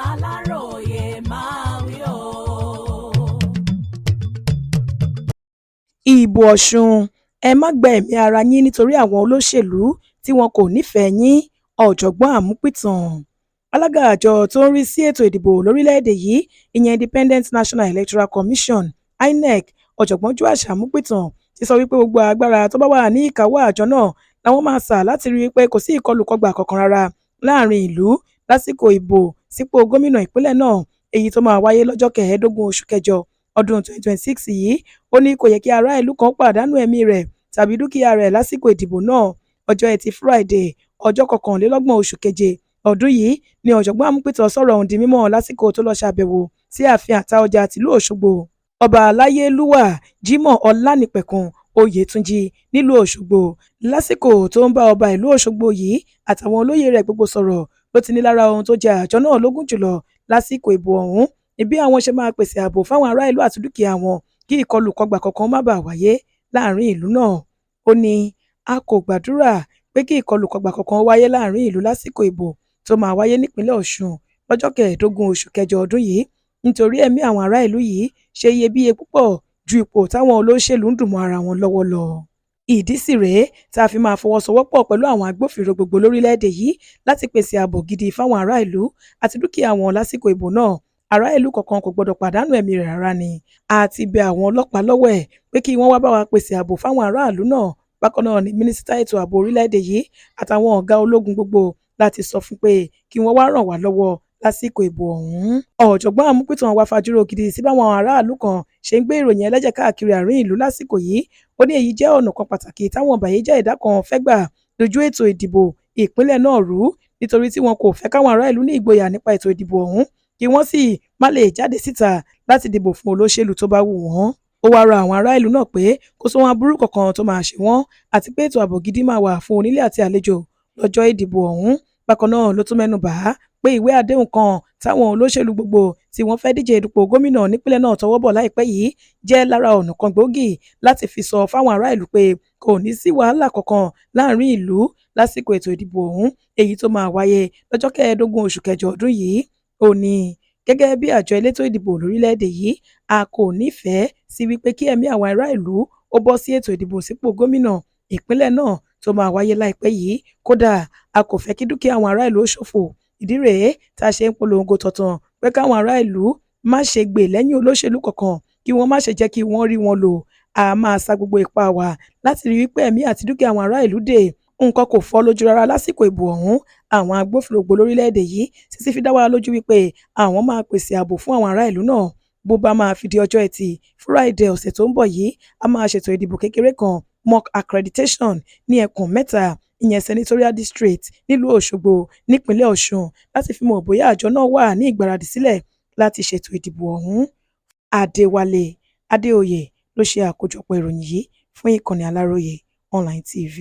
Aláròyé máa wí o. Ìbò Ọ̀ṣun: ẹ má gba ẹ̀mí ara yín nítorí àwọn olóṣèlú tí wọn kò nífẹ̀ẹ́ yín — ọ̀jọ̀gbọ́n Àmúpìtàn. Alága àjọ tó ń rí sí ètò ìdìbò lórílẹ̀‐èdè yìí ìyẹn Independent National Electoral Commission (INEC) ọ̀jọ̀gbọ́n Joash Àmúpìtàn ti sọ wípé gbogbo agbára tó bá wà ní ìkáwọ́ àjọ náà làwọn máa sà láti rí i pé kò sí ìkọlùkọgbà kankan rárá láàrin ìlú lásìkò ìbò sípò gómìnà ìpínlẹ̀ náà èyí tó máa wáyé lọ́jọ́ 15 oṣù kẹjọ ọdún 2026 yìí. Ó ní kò yẹ kí ará ìlú kan pàdánù ẹ̀mí rẹ̀ tàbí dúkìá rẹ̀ lásìkò ìdìbò náà. Ọjọ́ Ẹtì Friday ọjọ́ 21 oṣù keje ọdún yìí ni ọ̀jọ̀gbọ́n Àmúpìtàn sọ̀rọ̀ ọ̀hún di mímọ̀ lásìkò tó lọ ṣàbẹ̀wò sí ààfin Àtaọjà tìlú Òṣogbo. Ọba Aláyélúwà Jimoh Ọlánìpẹ̀kun Oyètúnjí nílùú Òṣogbo lásìkò tó ń bá ọba ìlú Òṣogbo yìí àtàwọn olóyè rẹ̀ gbogbo sọ̀rọ̀ ló ti ní lára ohun tó jẹ àjọ náà lógún jùlọ lásìkò ìbò ọ̀hún ni bí àwọn ṣe máa pèsè ààbò fáwọn ará ìlú àti dúkìá wọn kí ìkọlùkọgbà kankan má bàa wáyé láàrin ìlú náà. Ó ní a kò gbàdúrà pé kí ìkọlùkọgbà kankan wáyé láàrin ìlú lásìkò ìbò tó máa wáyé nípínlẹ̀ Ọ̀ṣun lọ́jọ́ 15 oṣù kẹjọ ọdún yìí nítorí ẹ̀mí àwọn ará ìlú yìí ṣe iyebíye púpọ̀ ju ipò táwọn olóṣèlú ń dùn mọ́ ara wọn lọ́wọ́ lọ. Ìdí sì rèé tá a fi máa fọwọ́sowọ́pọ̀ pẹ̀lú àwọn agbófinró gbogbo lórílẹ̀‐èdè yìí láti pèsè ààbò gidi fáwọn ará ìlú àti dúkìá wọn lásìkò ìbò náà. Ará ìlú kankan kò gbọdọ̀ pàdánù ẹ̀mí rẹ̀ rárá ni. A ti bẹ àwọn ọlọ́pàá lọ́wẹ̀ pé kí wọ́n wá bá wa pèsè ààbò fáwọn aráàlú náà. Bákan náà ni mínísítà ètò ààbò orílẹ̀‐èdè yìí àtàwọn ọ̀gá ológun gbogbo láti sọ fún pé kí wọ́n wá ràn wá lọ́wọ́ lásìkò ìbò ọ̀hún. Ọ̀jọ̀gbọ́n Àmúpìtàn wá fajúro gidi sí báwọn aráàlú kan ṣe ń gbé ìròyìn ẹlẹ́jẹ̀ káàkiri àárín ìlú lásìkò yìí. Ó ní èyí jẹ́ ọ̀nà kan pàtàkì táwọn ọ̀bàyéjẹ́ ẹ̀dá kan fẹ́ gbà dojú ètò ìdìbò ìpínlẹ̀ náà rú nítorí tí wọn kò fẹ́ káwọn ará ìlú ní ìgboyà nípa ètò ìdìbò ọ̀hún kí wọ́n sì má lè jáde síta láti dìbò fún olóṣèlú tó bá wù wọ́n. Ó wá rọ àwọn ará ìlú náà pé kò sóhun aburú kankan tó máa ṣe wọ́n àti pé ètò ààbò gidi máa wà fún onílé àti àlejò lọ́jọ́ ìdìbò ọ̀hún. Bákan náà ló tún mẹ́nu bà á pé ìwé àdéhùn kan táwọn olóṣèlú gbogbo tí wọ́n fẹ́ díje dupò gómìnà nípínlẹ̀ náà tọwọ́ bọ̀ láìpẹ́ yìí jẹ́ lára ọ̀nà kan gbòógì láti fi sọ fáwọn ará ìlú pé kò ní sí wàhálà kankan láàrin ìlú lásìkò ètò ìdìbò ọ̀hún èyí tó máa wáyé lọ́jọ́ 15 oṣù kẹjọ ọdún yìí. Ó ní gẹ́gẹ́ bí àjọ elétò ìdìbò lórílẹ̀‐èdè yìí a kò nífẹ̀ẹ́ sí wípé kí ẹ̀mí àwọn ará ìlú ó bọ́ sí ètò ìdìbò sípò gómìnà ìpínlẹ̀ náà tó máa wáyé láìpẹ́ yìí. Kódà a kò fẹ́ kí dúkìá àwọn ará ìlú ó ṣòfò. Ìdí rèé tá a ṣe ń polongo tọ̀tàn pé káwọn ará ìlú má ṣe gbè lẹ́yìn olóṣèlú kankan kí wọ́n má ṣe jẹ́ kí wọ́n rí wọn lò. A máa sa gbogbo ipá wa láti rí wípé ẹ̀mí àti dúkìá àwọn ará ìlú dé. Nǹkan kò fọ́ lójú rárá lásìkò ìbò ọ̀hún. Àwọn agbófinró gbogbo lórílẹ̀‐èdè yìí sì fi dá wa lójú wípé àwọn máa pèsè ààbò fún àwọn ará ìlú náà. Bó bá máa fi di ọjọ́ Ẹtì Friday ọ̀sẹ̀ tó ń bọ̀ yìí a máa ṣètò ìdìbò kékeré kan mock accreditation ní ẹkùn mẹ́ta ìyẹn senatorial district nílùú Òṣogbo nípínlẹ̀ Ọ̀ṣun láti fi mọ̀ bóyá àjọ náà wà ní ìgbáradì sílẹ̀ láti ṣètò ìdìbò ọ̀hún. Adéwálé Adéoyè ló ṣe àkójọpọ̀ ìròyìn yìí fún ìkànnì Aláròyé Online TV.